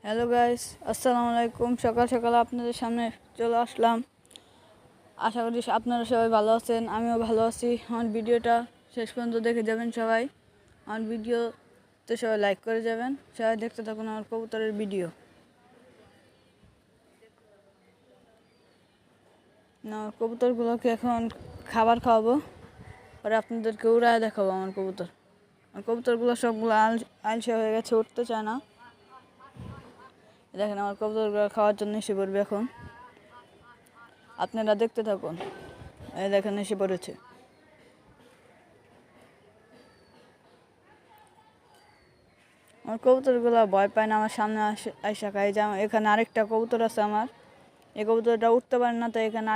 Hello guys, আসসালামু আলাইকুম। সকাল সকাল আপনাদের সামনে চলে আসলাম। আশা করি আপনারা সবাই ভালো আছেন, আমিও ভালো আছি। আমার ভিডিওটা শেষ পর্যন্ত দেখে যাবেন সবাই। আমার ভিডিওতে সবাই লাইক করে যাবেন। সবাই দেখতে থাকুন আমার কবুতরের ভিডিও। আমার কবুতরগুলোকে এখন খাবার খাওয়াবো, পরে আপনাদেরকে উড়ায় দেখাবো আমার কবুতরগুলো সবগুলো আলসে হয়ে গেছে, উঠতে চায় না। দেখেন আমার কবুতরগুলো খাওয়ার জন্য এসে পড়বে এখন। আপনারা দেখতে থাকুন। এই দেখেন এসে পড়েছে। আমার কবুতরগুলো ভয় পায় না, আমার সামনে আইসা খায়। এখানে আরেকটা কবুতর আছে আমার, এই কবুতরটা উঠতে পারে না, তাই এখানে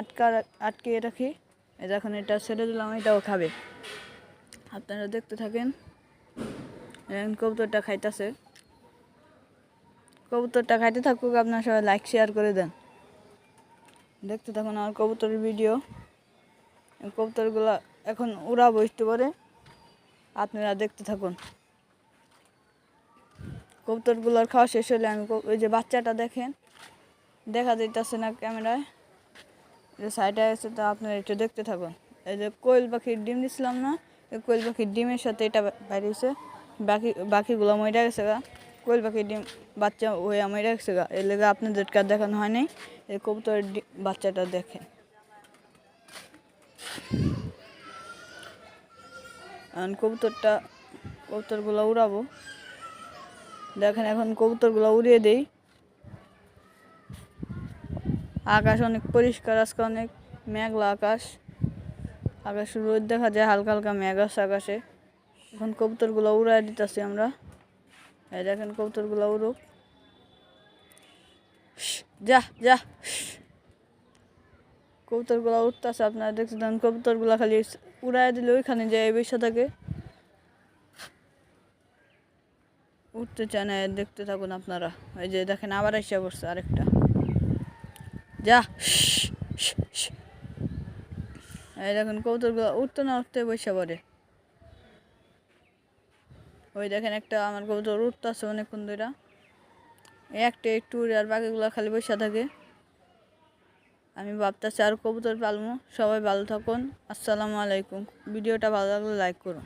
আটকিয়ে রাখি। এই দেখুন, এটা ছেড়ে দিলাম, এটাও খাবে। আপনারা দেখতে থাকেন। কবুতরটা খাইতেছে। কবুতরটা খাইতে থাকুক, আপনারা সবাই লাইক শেয়ার করে দেন। দেখতে থাকুন আমার কবুতরের ভিডিও। কবুতরগুলো এখন উড়াবো একটু পরে, আপনারা দেখতে থাকুন। কবুতরগুলোর খাওয়া শেষ হলে আমি ওই যে বাচ্চাটা দেখেন, দেখা যাইতেছে না ক্যামেরায়, যে সাইডে আছে, তো আপনারা একটু দেখতে থাকুন। এই যে কোয়েল পাখির ডিম দিছিলাম না, এই কোয়েল পাখির ডিমের সাথে এটা বাইরেছে। বাকিগুলো মরে গেছে গা। কোয়েল পাখির ডিম বাচ্চা হয়ে মরে গেছে গা, এর লেগে আপনাদেরকে দেখানো হয় নাই। এই কবুতরের বাচ্চাটা দেখেন। কবুতরগুলো উড়াবো। দেখেন এখন কবুতরগুলো উড়িয়ে দেই। আকাশ অনেক পরিষ্কার, আজকে অনেক মেঘলা আকাশ রোদ দেখা যায়, হালকা হালকা মেঘ আছে আকাশে। এখন কবুতরগুলো উড়াই দিতেছি আমরা। এই দেখেন কবুতরগুলো উড়ুক। যা যা কবুতরগুলো উঠতেছে, আপনারা দেখছেন। কবুতরগুলো খালি উড়াই দিলে ওইখানে যায় বসে থাকে, উঠতে চায় না। দেখতে থাকুন আপনারা। এই যে দেখেন আবার এসে পড়ছে আরেকটা। যা এই দেখেন কবুতরগুলো উঠতে না উঠতে বসে পড়ে। ওই দেখেন একটা আমার কবুতর উঠতেছে অনেকক্ষণ ধরে, একটা একটু উড়ে, আর বাকিগুলো খালি বসে থাকে। আমি ভাবতেছি আর কবুতর পালবো। সবাই ভালো থাকুন। আসসালামু আলাইকুম। ভিডিওটা ভালো লাগলে লাইক করুন।